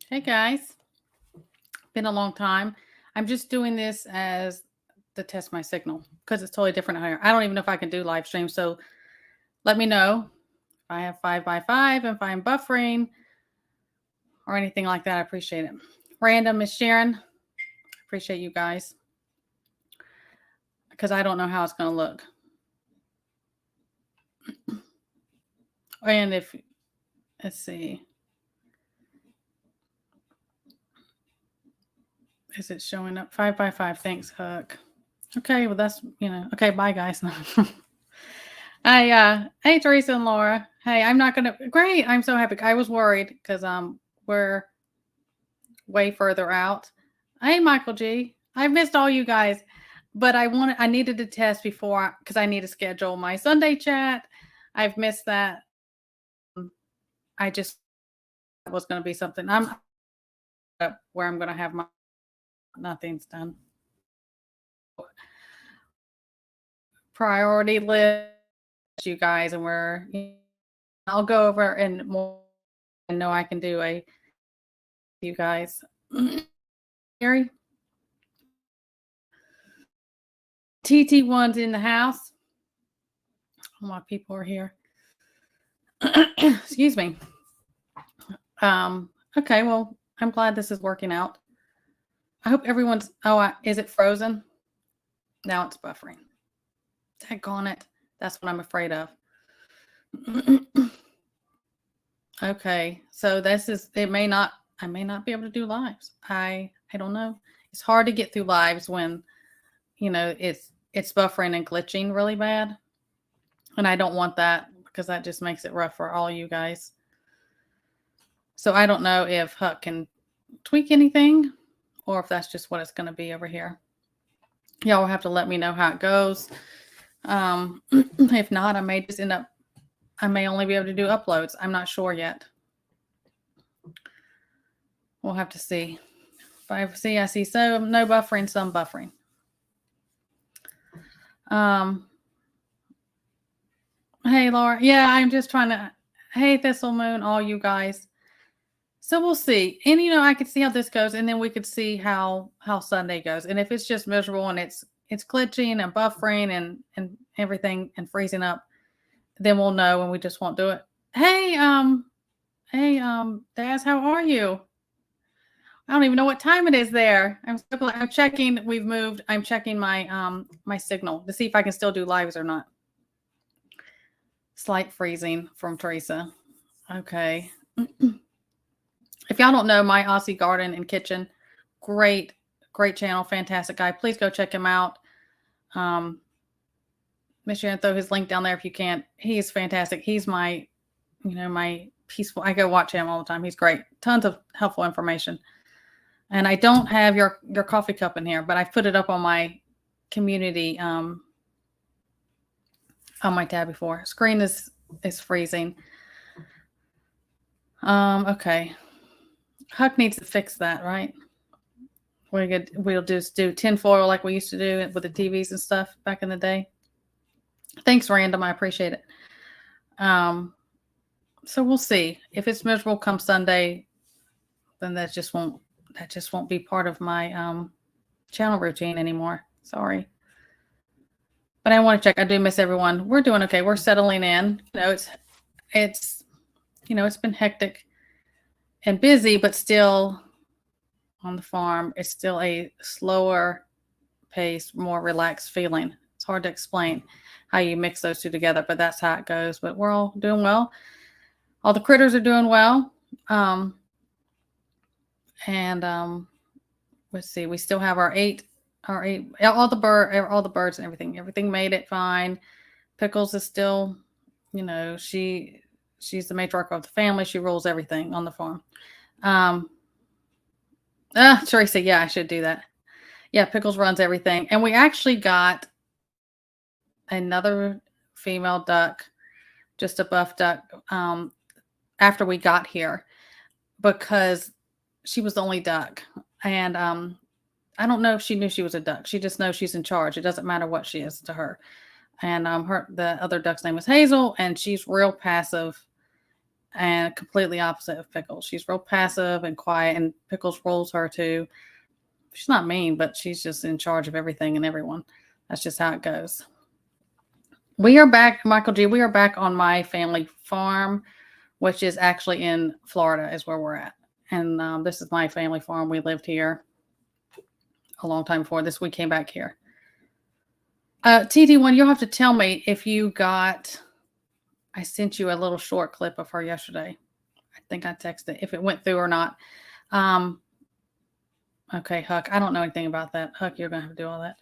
Hey guys, been a long time. I'm just doing this as to test my signal because it's totally different here. I don't even know if I can do live stream. So let me know if I have 5x5 and if I'm buffering or anything like that. I appreciate it. Random Miss Sharon, appreciate you guys because I don't know how it's going to look. And if, let's see. Is it showing up? 5x5. Thanks, Hook. Okay, well that's okay, bye guys. Hey Teresa and Laura. Hey, I'm not gonna great. I'm so happy. I was worried because we're way further out. Hey Michael G. I missed all you guys, but I needed to test before because I need to schedule my Sunday chat. I've missed that. I just was gonna be something. I'm where I'm gonna have my nothing's done. Priority list, you guys, and I'll go over and more. I know I can do you guys. Gary, TT1's in the house. All my people are here. Excuse me. Okay, well, I'm glad this is working out. I hope everyone's. Is it frozen? Now it's buffering. Daggone it. That's what I'm afraid of. Okay, so I may not be able to do lives. I don't know. It's hard to get through lives when it's buffering and glitching really bad. And I don't want that because that just makes it rough for all you guys. So I don't know if Huck can tweak anything or if that's just what it's going to be over here. Y'all will have to let me know how it goes. If not, I may only be able to do uploads. I'm not sure yet. We'll have to see. I see so no buffering, some buffering. Hey Laura. Yeah, I'm just trying to. Hey Thistle Moon, all you guys. So we'll see. And I could see how this goes, and then we could see how Sunday goes. And if it's just miserable and it's glitching and buffering and everything and freezing up, then we'll know and we just won't do it. Hey, Daz, how are you? I don't even know what time it is there. I'm checking. We've moved. I'm checking my my signal to see if I can still do lives or not. Slight freezing from Teresa. Okay. If y'all don't know, my Aussie Garden and Kitchen, great channel, fantastic guy. Please go check him out. Make sure and throw his link down there if you can. He's fantastic. He's my, my peaceful. I go watch him all the time. He's great. Tons of helpful information. And I don't have your coffee cup in here, but I put it up on my community on my tab before. Screen is freezing. Okay. Huck needs to fix that, right? We'll just do tinfoil like we used to do with the TVs and stuff back in the day. Thanks, Random. I appreciate it. So we'll see. If it's miserable come Sunday, then that just won't be part of my channel routine anymore. Sorry. But I want to check. I do miss everyone. We're doing okay. We're settling in. It's been hectic and busy, but still on the farm, it's still a slower pace, more relaxed feeling. It's hard to explain how you mix those two together, but that's how it goes. But we're all doing well. All the critters are doing well. Let's see, we still have our eight, all the birds and everything. Everything made it fine. Pickles is still, she's the matriarch of the family. She rules everything on the farm. Teresa, yeah, I should do that. Yeah, Pickles runs everything. And we actually got another female duck, just a buff duck, after we got here because she was the only duck. And I don't know if she knew she was a duck. She just knows she's in charge. It doesn't matter what she is to her. And the other duck's name was Hazel, and she's real passive. and completely opposite of Pickles. She's real passive and quiet, and Pickles rules her too. She's not mean, but she's just in charge of everything and everyone. That's just how it goes. We are back, Michael G. We are back on my family farm, which is actually in Florida, is where we're at. And this is my family farm. We lived here a long time before this. We came back here. TD1, you'll have to tell me if you got. I sent you a little short clip of her yesterday. I think I texted if it went through or not. Okay, Huck, I don't know anything about that. Huck, you're going to have to do all that.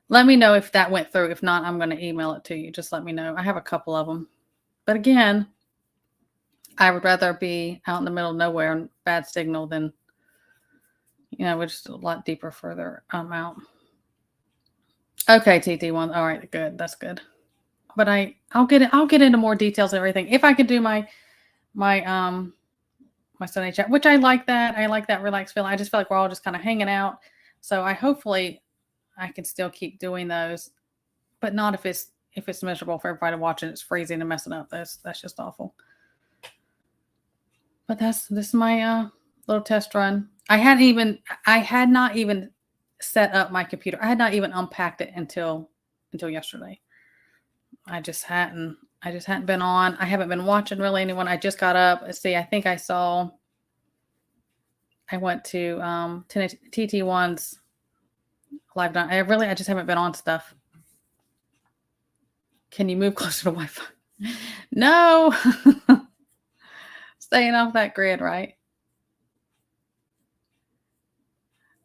Let me know if that went through. If not, I'm going to email it to you. Just let me know. I have a couple of them. But again, I would rather be out in the middle of nowhere and bad signal than, we're just a lot deeper further out. Okay, TT1. All right, good. That's good. But I'll get into more details and everything. If I could do my Sunday chat, which I like that. I like that relaxed feeling. I just feel like we're all just kind of hanging out. So hopefully I can still keep doing those, but not if it's miserable for everybody watching. It's freezing and messing up. That's just awful. But this is my little test run. I had not even set up my computer. I had not even unpacked it until yesterday. I just hadn't been on. I haven't been watching really anyone. I just got up. Let's see. I think I went to TT1's live. I just haven't been on stuff. Can you move closer to Wi-Fi? No. Staying off that grid, right?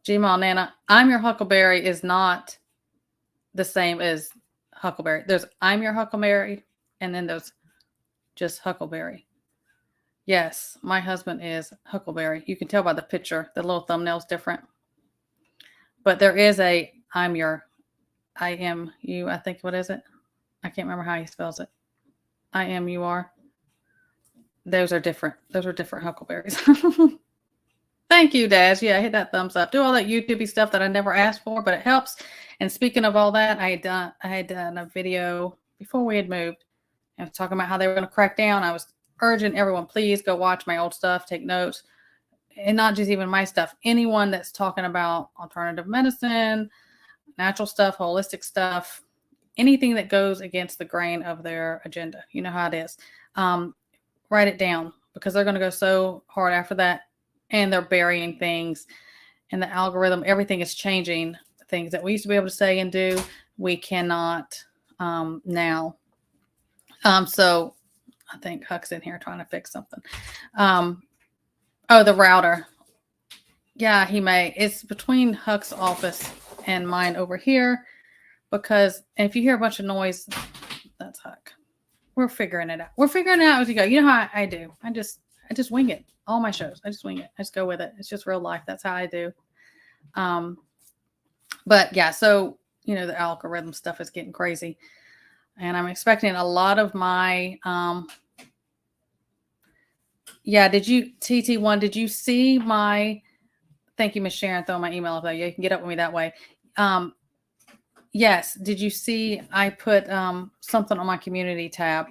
Gmail Nana, I'm your Huckleberry is not the same as Huckleberry. There's I'm your Huckleberry, and then there's just Huckleberry. Yes, my husband is Huckleberry. You can tell by the picture. The little thumbnail's different. But there is I am you, I think. What is it? I can't remember how he spells it. I am, you are. Those are different. Those are different Huckleberries. Thank you, Daz. Yeah, hit that thumbs up. Do all that YouTube stuff that I never asked for, but it helps. And speaking of all that, I had done a video before we had moved. I was talking about how they were going to crack down. I was urging everyone, please go watch my old stuff, take notes, and not just even my stuff. Anyone that's talking about alternative medicine, natural stuff, holistic stuff, anything that goes against the grain of their agenda. You know how it is. Write it down, because they're going to go so hard after that. And they're burying things, and the algorithm, everything is changing. Things that we used to be able to say and do, we cannot now. So I think Huck's in here trying to fix something. Oh, the router. Yeah, he may. It's between Huck's office and mine over here, because if you hear a bunch of noise, that's Huck. We're figuring it out. We're figuring it out as you go. You know how I do. I just wing it. All my shows, I just wing it. I just go with it. It's just real life. That's how I do. But yeah, so, the algorithm stuff is getting crazy. And I'm expecting a lot of my, TT1, did you see thank you, Miss Sharon, throwing my email up there. Yeah, you can get up with me that way. Yes. Did you see, I put something on my community tab,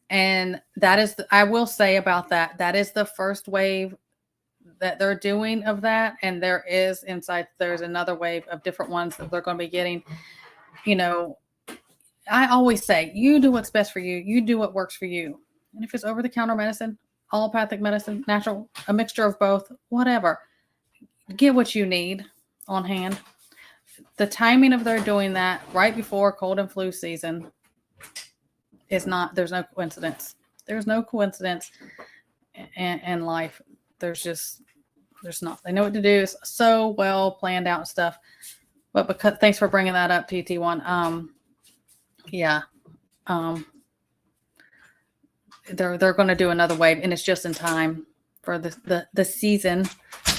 and that is, I will say about that is the first wave that they're doing of that. And there's another wave of different ones that they're going to be getting. I always say, you do what's best for you. You do what works for you. And if it's over-the-counter medicine, allopathic medicine, natural, a mixture of both, whatever, get what you need on hand. The timing of their doing that right before cold and flu season is not, there's no coincidence. There's no coincidence in life. There's not. They know what to do. It's so well planned out and stuff. But thanks for bringing that up, TT1. They're going to do another wave, and it's just in time for the season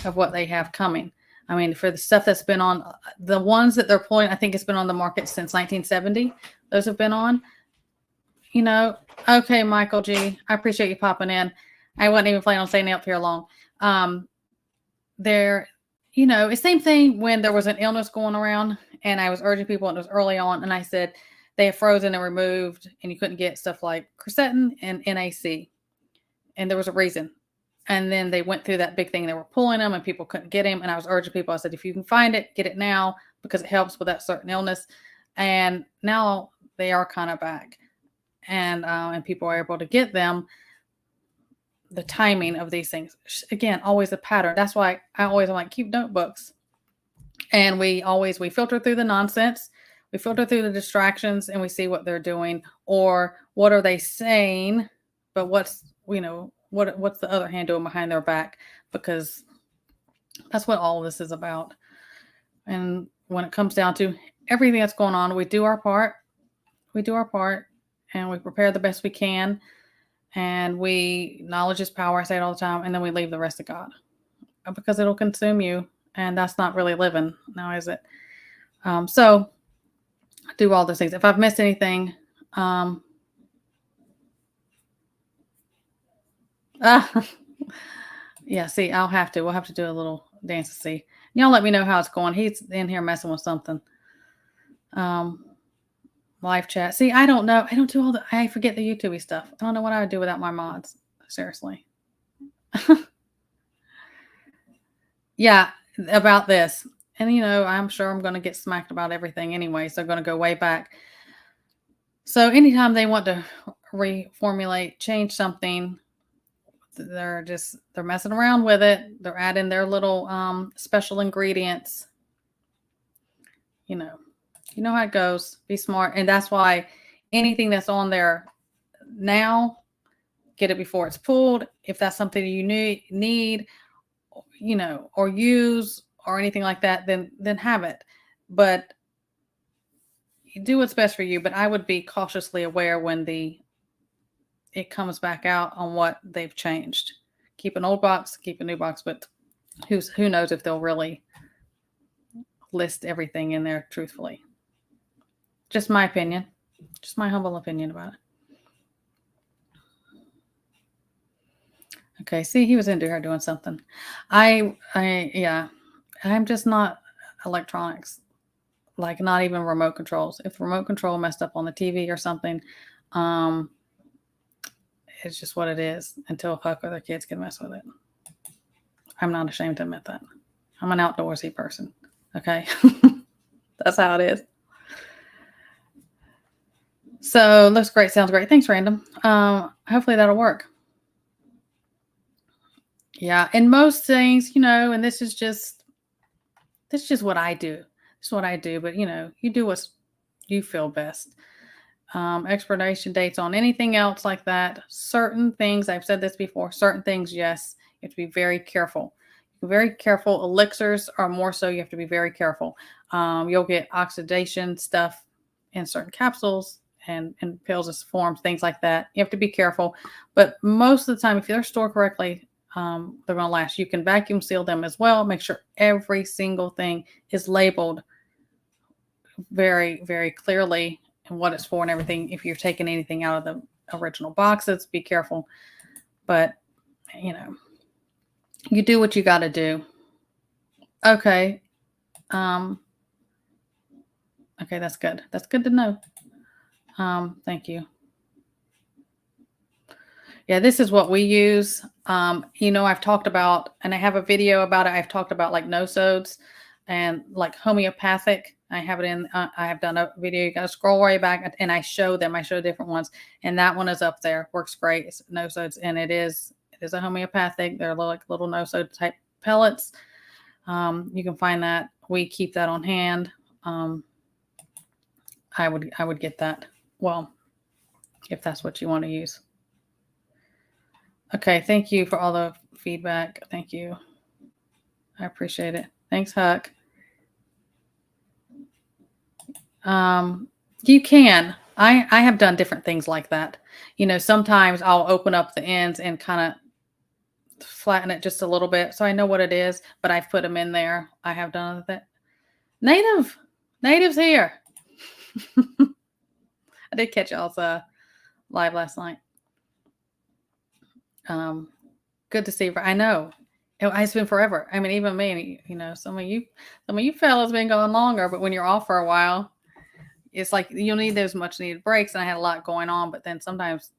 of what they have coming. I mean, for the stuff that's been on, the ones that they're pulling, I think it's been on the market since 1970. Those have been on. Okay, Michael G. I appreciate you popping in. I wasn't even planning on staying up here long. It's same thing when there was an illness going around, and I was urging people, and it was early on, and I said they have frozen and removed, and you couldn't get stuff like quercetin and NAC. and there was a reason. And then they went through that big thing. They were pulling him and people couldn't get him. And I was urging people, I said, if you can find it, get it now because it helps with that certain illness. And now they are kind of back. And people are able to get them. The timing of these things, again, always a pattern. That's why I'm like, keep notebooks. And we filter through the nonsense. We filter through the distractions and we see what they're doing or what are they saying, but what's the other hand doing behind their back, because that's what all of this is about. And when it comes down to everything that's going on, we do our part. And we prepare the best we can. And knowledge is power. I say it all the time. And then we leave the rest to God because it'll consume you. And that's not really living now, is it? So do all those things. If I've missed anything, yeah, see, we'll have to do a little dance to see. Y'all let me know how it's going. He's in here messing with something. Live chat. See, I don't know. I forget the YouTube stuff. I don't know what I would do without my mods. Seriously. Yeah, about this. And, I'm sure I'm going to get smacked about everything anyway. So I'm going to go way back. So anytime they want to reformulate, change something, they're messing around with it. They're adding their little special ingredients. You know how it goes. Be smart. And that's why anything that's on there now, get it before it's pulled. If that's something you need, or use or anything like that, then have it. But you do what's best for you. But I would be cautiously aware when it comes back out on what they've changed. Keep an old box, keep a new box, but who knows if they'll really list everything in there truthfully. Just my opinion. Just my humble opinion about it. Okay, see, he was into her doing something. I'm just not electronics, like not even remote controls. If the remote control messed up on the TV or something, it's just what it is until Huck or their kids can mess with it. I'm not ashamed to admit that. I'm an outdoorsy person. Okay. That's how it is. So looks great. Sounds great. Thanks, Random. Hopefully that'll work. Yeah. And most things, and this is just what I do. This is what I do. But, you do what you feel best. Expiration dates on anything else like that. Certain things, I've said this before, certain things, yes, you have to be very careful. Very careful. Elixirs are more so. You have to be very careful. You'll get oxidation stuff in certain capsules and pills and forms, things like that. You have to be careful. But most of the time, if they're stored correctly, they're going to last. You can vacuum seal them as well. Make sure every single thing is labeled very, very clearly and what it's for and everything. If you're taking anything out of the original boxes, be careful. But, you do what you got to do. Okay. Okay, that's good. That's good to know. Thank you. Yeah, this is what we use. I've talked about, and I have a video about it. I've talked about like no-sodes and like homeopathic. I have it in, I have done a video. You got to scroll way back and I show them. I show different ones. And that one is up there. Works great. It's no-sodes. And it is a homeopathic. They're like little no-sode type pellets. You can find that. We keep that on hand. I would get that. Well, if that's what you want to use. Okay. Thank you for all the feedback. Thank you. I appreciate it. Thanks, Huck. You can. I have done different things like that. Sometimes I'll open up the ends and kind of flatten it just a little bit so I know what it is, but I've put them in there. I have done that. Native's here. I did catch y'all's live last night. Good to see. I know it's been forever. I mean, even me, some of you fellas been going longer, but when you're off for a while, it's like you'll need those much needed breaks. And I had a lot going on, but then sometimes,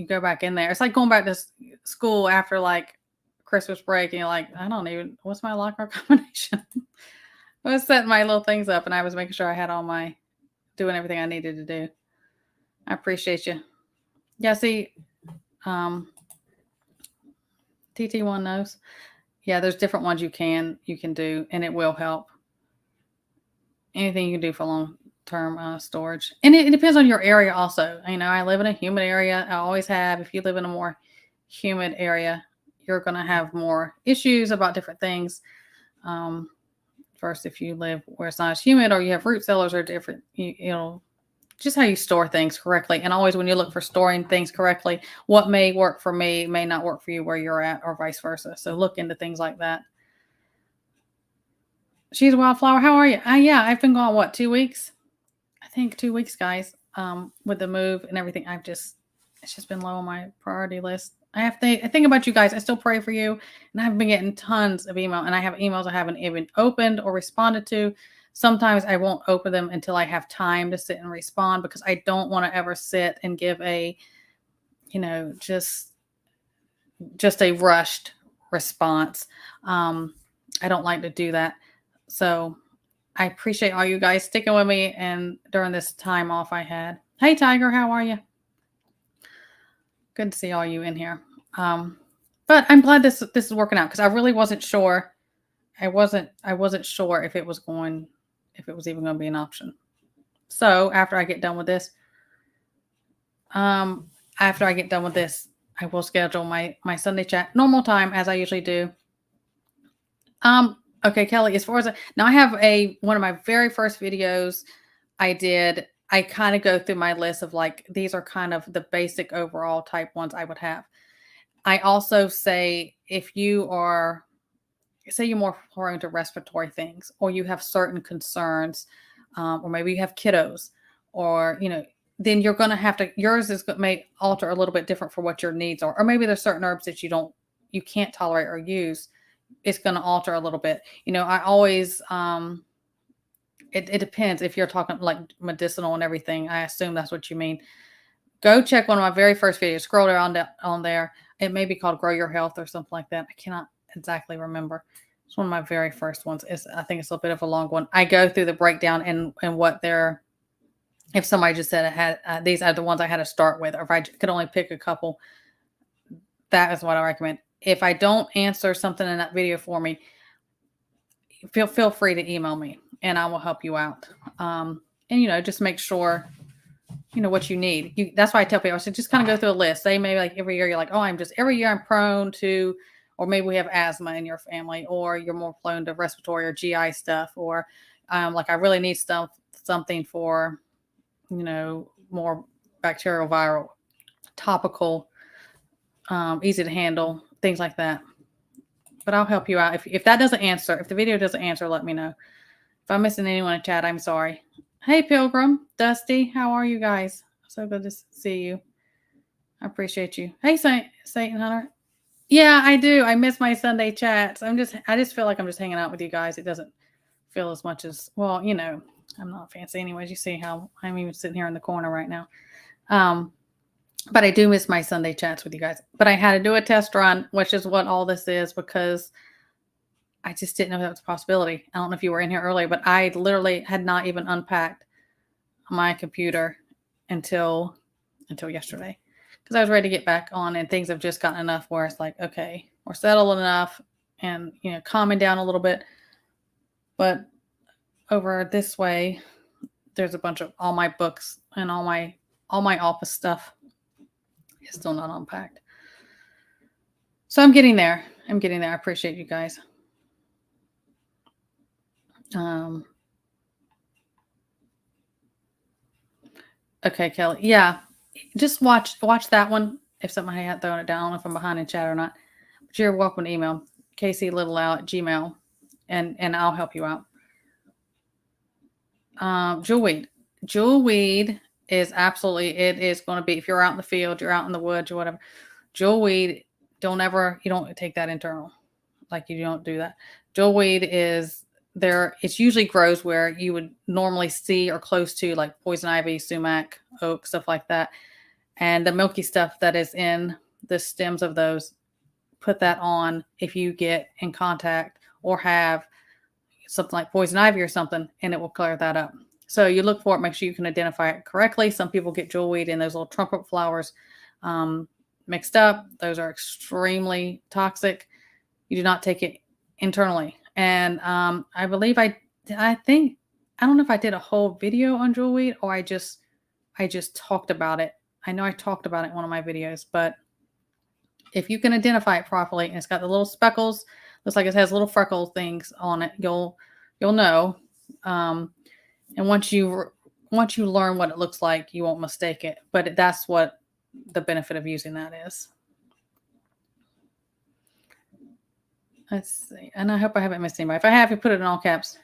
you go back in there. It's like going back to school after like Christmas break, and you're like, I don't even, what's my locker combination? I was setting my little things up, and I was making sure I had all my, doing everything I needed to do. I appreciate you. Yeah, see, TT1 knows. Yeah, there's different ones you can do, and it will help. Anything you can do for long-term storage. And it depends on your area also. You know, I live in a humid area. I always have. If you live in a more humid area, you're going to have more issues about different things. First, if you live where it's not as humid, or you have root cellars, or different, you know, just how you store things correctly. And always when you look for storing things correctly, what may work for me may not work for you where you're at, or vice versa. So look into things like that. She's a wildflower. How are you? Yeah, I've been gone, what, 2 weeks? I think 2 weeks, guys. With the move and everything, it's just been low on my priority list. I think about you guys. I still pray for you, and I've been getting tons of email, and I have emails I haven't even opened or responded to. Sometimes I won't open them until I have time to sit and respond, because I don't want to ever sit and give a, you know, just a rushed response. I don't like to do that. So I appreciate all you guys sticking with me and during this time off I had. Hey, Tiger, how are you? Good to see all you in here. But I'm glad this is working out, because I really wasn't sure. I wasn't sure if it was even going to be an option. So after I get done with this, I will schedule my Sunday chat normal time as I usually do. Okay, Kelly, as far as now, I have one of my very first videos I did. I kind of go through my list of like, these are kind of the basic overall type ones I would have. I also say, if you are, say you're more prone to respiratory things, or you have certain concerns, or maybe you have kiddos, or, you know, then you're going to have to, may alter a little bit different for what your needs are. Or maybe there's certain herbs that you can't tolerate or use. It's going to alter a little bit. You know, I always, it depends. If you're talking like medicinal and everything, I assume that's what you mean. Go check one of my very first videos. Scroll down on there. It may be called Grow Your Health or something like that. I cannot exactly remember. It's one of my very first ones. I think it's a bit of a long one. I go through the breakdown and what they're, if somebody just said it had, these are the ones I had to start with, or if I could only pick a couple, that is what I recommend. If I don't answer something in that video for me, feel free to email me and I will help you out. And, you know, just make sure, you know, what you need. That's why I tell people, I said, just kind of go through a list. Say maybe like every year you're like, oh, every year I'm prone to, or maybe we have asthma in your family, or you're more prone to respiratory or GI stuff, or like I really need something for, you know, more bacterial, viral, topical, easy to handle, things like that. But I'll help you out. If that doesn't answer, if the video doesn't answer, let me know. If I'm missing anyone in chat, I'm sorry. Hey, Pilgrim, Dusty, how are you guys? So good to see you. I appreciate you. Hey, Satan Hunter. Yeah, I do. I miss my Sunday chats. I just feel like I'm just hanging out with you guys. It doesn't feel as much as, well, you know, I'm not fancy anyways. You see how I'm even sitting here in the corner right now. But I do miss my Sunday chats with you guys. But I had to do a test run, which is what all this is, because I just didn't know that was a possibility. I don't know if you were in here earlier, but I literally had not even unpacked my computer until yesterday, because I was ready to get back on, and things have just gotten enough where it's like, okay, we're settled enough and, you know, calming down a little bit. But over this way, there's a bunch of all my books and all my office stuff is still not unpacked. So I'm getting there. I appreciate you guys. Okay, Kelly. Yeah. Just watch that one. If somebody had thrown it down, I don't know if I'm behind in chat or not. But you're welcome to email KCLittleOwl@gmail, and I'll help you out. Jewelweed is absolutely, it is going to be, if you're out in the field, you're out in the woods or whatever, jewelweed, you don't take that internal. Like, you don't do that. Jewelweed is there. It usually grows where you would normally see or close to, like poison ivy, sumac, oak, stuff like that. and the milky stuff that is in the stems of those, put that on if you get in contact or have something like poison ivy or something, and it will clear that up. So you look for it, make sure you can identify it correctly. Some people get jewelweed and those little trumpet flowers mixed up. Those are extremely toxic. You do not take it internally. And I believe I think, I don't know if I did a whole video on jewelweed or I just talked about it. I know I talked about it in one of my videos, but if you can identify it properly and it's got the little speckles, looks like it has little freckle things on it, you'll know. And once you learn what it looks like, you won't mistake it. But that's what the benefit of using that is. Let's see. And I hope I haven't missed anybody. If I have, you put it in all caps.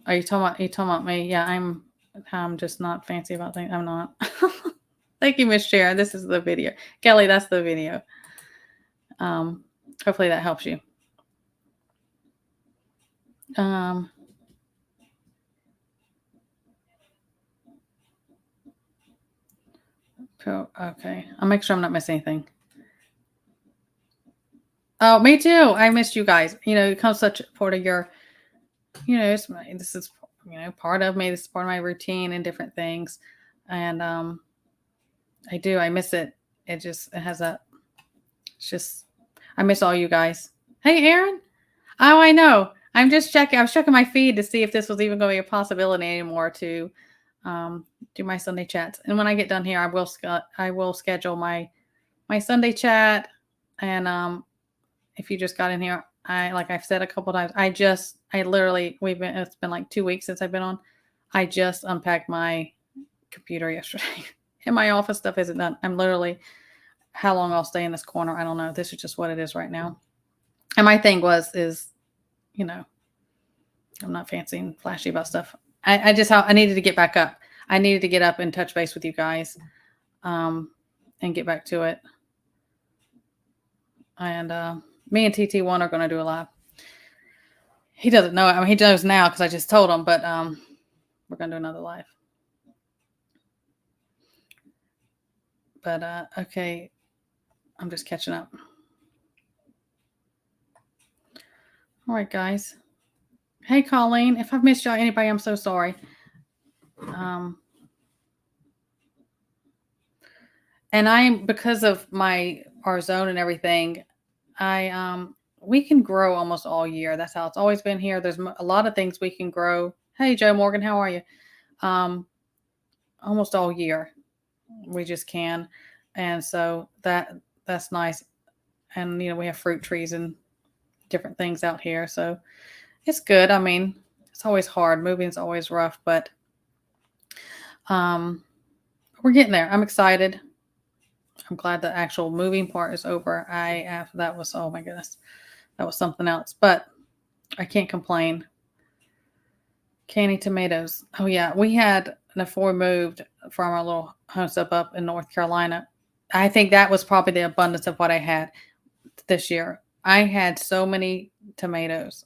Are you talking about me? Yeah, I'm just not fancy about things. I'm not. Thank you, Miss Sharon. This is the video. Kelly, that's the video. Hopefully that helps you. Okay. I'll make sure I'm not missing anything. Oh, me too. I missed you guys. It becomes such a part of your, this is, part of me. This is part of my routine and different things. And I miss it. It has a, I miss all you guys. Hey, Aaron. Oh, I know. I'm just checking. I was checking my feed to see if this was even going to be a possibility anymore to do my Sunday chats. And when I get done here, I will schedule my Sunday chat. And if you just got in here, like I've said a couple times, it's been like 2 weeks since I've been on. I just unpacked my computer yesterday and my office stuff isn't done. I'm literally, how long I'll stay in this corner, I don't know. This is just what it is right now. And my thing is, I'm not fancy and flashy about stuff. I needed to get back up. I needed to get up and touch base with you guys, and get back to it. And me and TT1 are going to do a live. He doesn't know it. I mean, he knows now because I just told him, but we're going to do another live. But okay, I'm just catching up. All right, guys. Hey, Colleen. If I've missed y'all, anybody, I'm so sorry. And because of our zone and everything, we can grow almost all year. That's how it's always been here. There's a lot of things we can grow. Hey, Joe Morgan, how are you? Almost all year. We just can. And so that's nice. And, we have fruit trees and different things out here. So it's good. I mean, it's always hard. Moving is always rough, but we're getting there. I'm excited. I'm glad the actual moving part is over. That was, oh my goodness, that was something else, but I can't complain. Candy tomatoes. Oh yeah. Before we moved from our little home up in North Carolina, I think that was probably the abundance of what I had this year. I had so many tomatoes.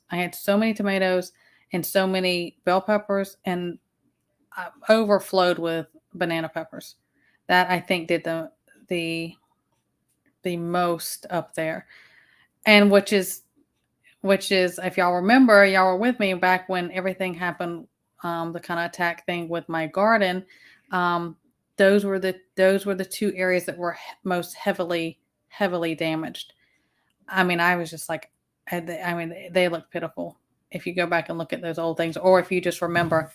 and so many bell peppers, and I overflowed with banana peppers. That I think did the most up there. And which is, if y'all remember, y'all were with me back when everything happened, the kind of attack thing with my garden. Those were the two areas that were most heavily damaged. I mean, I was just like, they look pitiful if you go back and look at those old things, or if you just remember.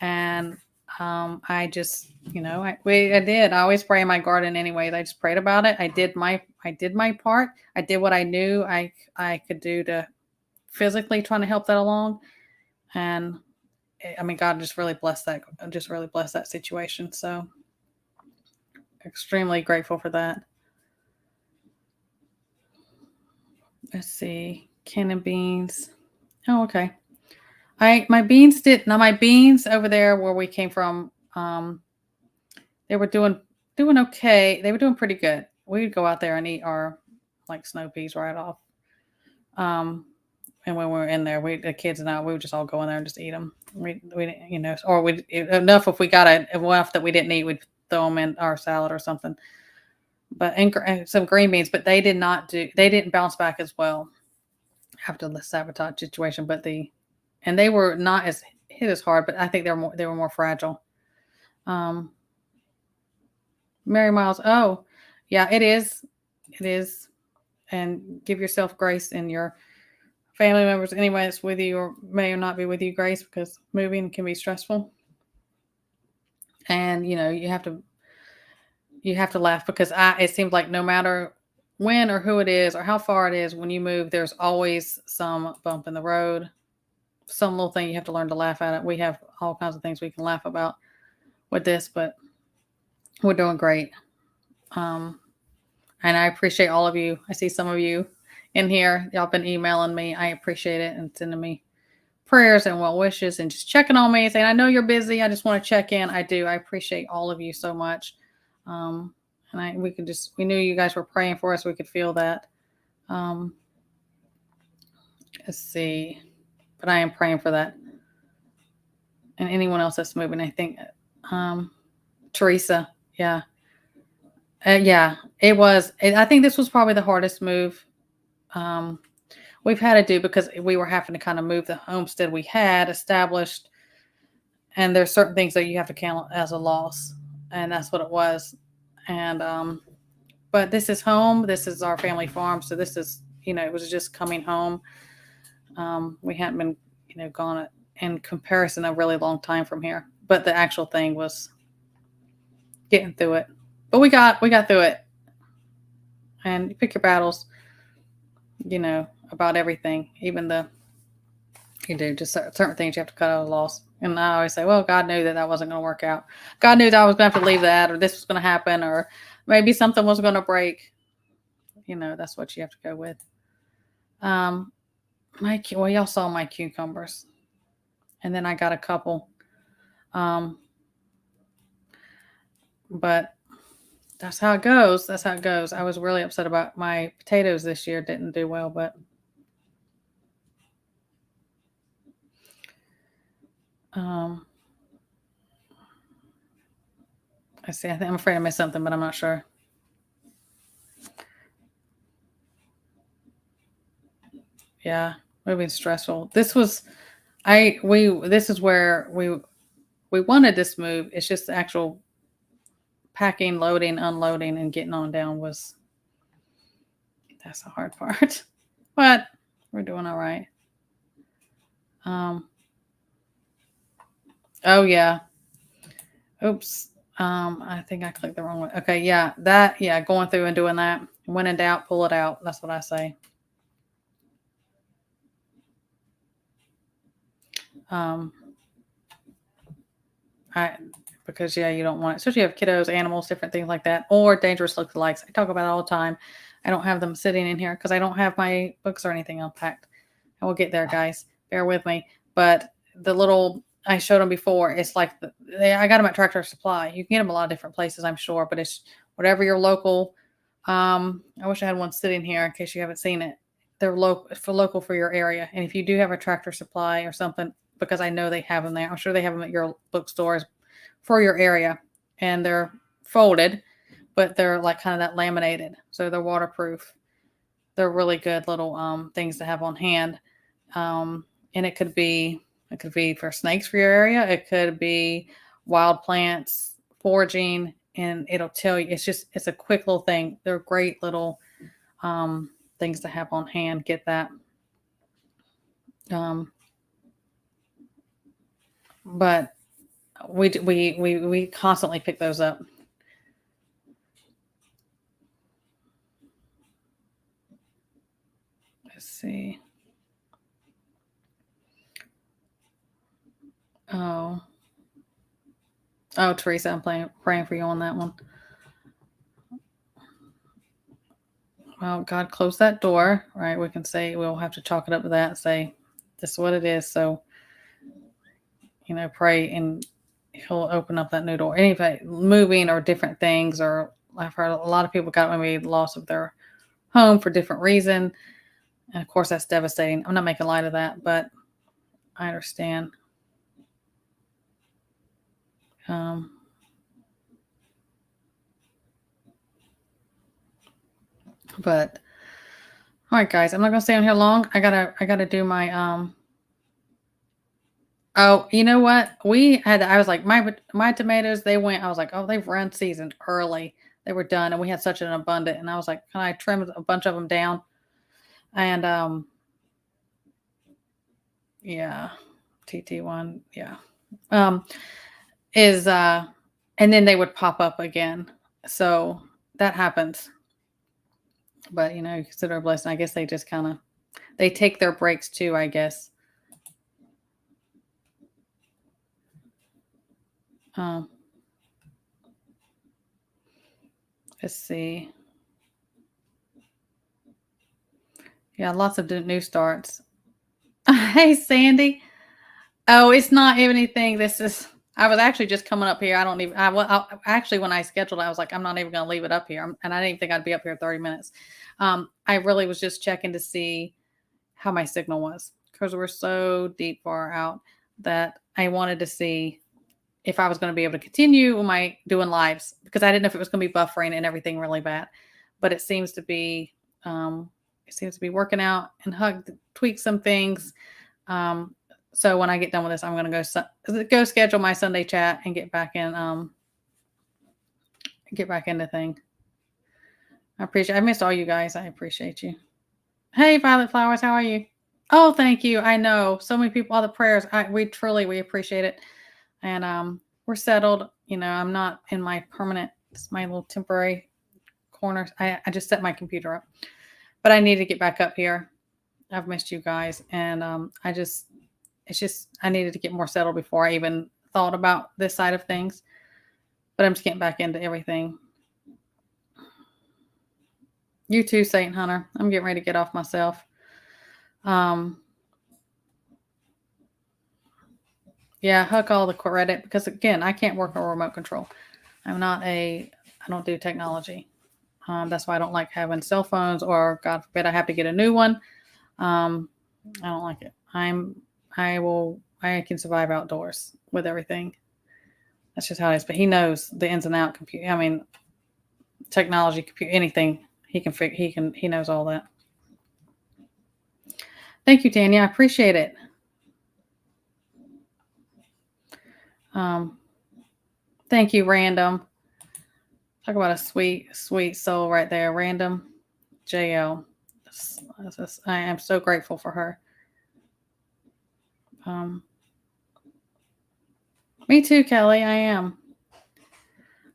And I just, I did. I always pray in my garden anyways. I just prayed about it. I did my part. I did what I knew I could do to physically trying to help that along. And I mean, God just really blessed that situation. So extremely grateful for that. Let's see. Cannon beans. Oh, okay. My beans over there where we came from, they were doing okay. They were doing pretty good. We'd go out there and eat our snow peas right off. And when we were in there, the kids and I, we would just all go in there and just eat them. we you know, or we enough if we got enough that we didn't eat, we'd throw them in our salad or something. But and some green beans, but they didn't bounce back as well after the sabotage situation. But and they were not as hit as hard, but I think they were more fragile. Um, Mary Miles, oh yeah, it is, and give yourself grace and your family members, anybody that's with you or may or not be with you, grace, because moving can be stressful. And you have to laugh because it seems like no matter when or who it is or how far it is, when you move, there's always some bump in the road, some little thing you have to learn to laugh at it. We have all kinds of things we can laugh about with this, but we're doing great. And I appreciate all of you. I see some of you in here. Y'all been emailing me. I appreciate it and sending me prayers and well wishes and just checking on me and saying, I know you're busy. I just want to check in. I do. I appreciate all of you so much. And we knew you guys were praying for us. We could feel that. Let's see, but I am praying for that. And anyone else that's moving, I think, Teresa. Yeah. Yeah, it was. I think this was probably the hardest move we've had to do because we were having to kind of move the homestead we had established. And there's certain things that you have to count as a loss. And that's what it was. And, but this is home. This is our family farm. So this is, it was just coming home. We hadn't been, gone in comparison a really long time from here. But the actual thing was getting through it. But we got through it. And you pick your battles, about everything, even just certain things you have to cut out of loss. And I always say, well, God knew that wasn't going to work out. God knew that I was going to have to leave that, or this was going to happen, or maybe something was going to break. That's what you have to go with. Y'all saw my cucumbers, and then I got a couple. But that's how it goes. I was really upset about my potatoes this year. Didn't do well, but I see. I'm afraid I missed something, but I'm not sure. Yeah, moving stressful. This is where we wanted this move. It's just the actual packing, loading, unloading, and getting on down that's the hard part. But we're doing all right. Oh yeah. Oops. I think I clicked the wrong one. Okay, yeah. Going through and doing that. When in doubt, pull it out. That's what I say. Because you don't want it, especially if you have kiddos, animals, different things like that, or dangerous lookalikes. I talk about it all the time. I don't have them sitting in here because I don't have my books or anything unpacked. I will get there, guys. Bear with me. But the little I showed them before, it's like I got them at Tractor Supply. You can get them a lot of different places, I'm sure, but it's whatever your local. I wish I had one sitting here in case you haven't seen it. They're local for your area, and if you do have a Tractor Supply or something, because I know they have them there. I'm sure they have them at your bookstores for your area, and they're folded, but they're like kind of that laminated, so they're waterproof. They're really good little things to have on hand, and it could be for snakes for your area. It could be wild plants, foraging, and it'll tell you. It's a quick little thing. They're great little things to have on hand. Get that. But we constantly pick those up. Let's see. Oh, Teresa, I'm praying for you on that one. Well, God closed that door, right? We can say we'll have to chalk it up to that and say this is what it is. So, pray and he'll open up that new door. Anyway, moving or different things, or I've heard a lot of people got maybe loss of their home for different reason. And of course that's devastating. I'm not making light of that, but I understand. But all right, guys, I'm not gonna stay on here long. I gotta do my Oh, you know what? I was like, my tomatoes, they went, I was like, oh, they've run seasoned early. They were done, and we had such an abundant. And I was like, can I trim a bunch of them down? And yeah, TT1, yeah. Um, is and then they would pop up again. So that happens. But you consider a blessing. I guess they just they take their breaks too, I guess. Um, let's see. Yeah, lots of new starts. Hey, Sandy. Oh, it's not even anything. I was actually just coming up here. I don't even, actually, when I scheduled it, I was like, I'm not even going to leave it up here. And I didn't even think I'd be up here 30 minutes. I really was just checking to see how my signal was because we're so deep far out that I wanted to see if I was going to be able to continue my doing lives because I didn't know if it was going to be buffering and everything really bad, but it seems to be, working out and tweak some things. So when I get done with this, I'm going to go schedule my Sunday chat and get back into thing. I missed all you guys. I appreciate you. Hey, Violet Flowers, how are you? Oh, thank you. I know so many people, all the prayers. We appreciate it. And we're settled. I'm not in my permanent, it's my little temporary corner. I just set my computer up, but I need to get back up here. I've missed you guys. And I needed to get more settled before I even thought about this side of things. But I'm just getting back into everything. You too, Saint Hunter. I'm getting ready to get off myself. Yeah, huck all the credit because again, I can't work on remote control. I don't do technology. That's why I don't like having cell phones or God forbid I have to get a new one. I don't like it. I can survive outdoors with everything. That's just how it is. But he knows the ins and out technology, anything he knows all that. Thank you, Tanya. I appreciate it. Thank you, Random. Talk about a sweet, sweet soul right there. Random JL. I am so grateful for her. Me too, Kelly. I am.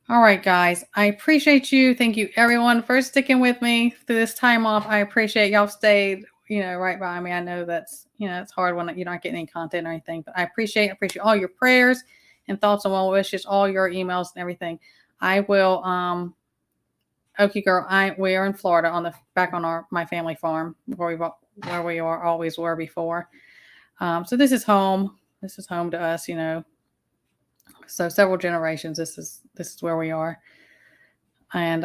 All right, guys. I appreciate you. Thank you, everyone, for sticking with me through this time off. I appreciate y'all stayed, right by me. I know that's, it's hard when you're not getting any content or anything, but I appreciate all your prayers and thoughts and well wishes, all your emails and everything. I will, Okie girl, we are in Florida back on my family farm where we always were before. So this is home. This is home to us, So several generations. This is where we are. And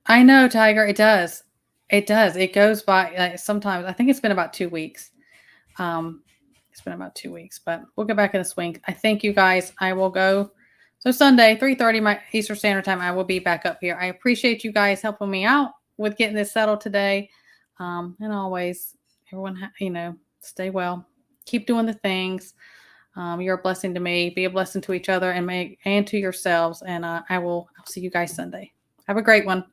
I know, Tiger, it does. It does. It goes by sometimes. I think it's been about 2 weeks. It's been about 2 weeks, but we'll get back in the swing. I thank you guys. I will go. So Sunday, 3:30 my Eastern Standard Time, I will be back up here. I appreciate you guys helping me out with getting this settled today. And always, everyone, stay well. Keep doing the things. You're a blessing to me. Be a blessing to each other and to yourselves. And I'll see you guys Sunday. Have a great one.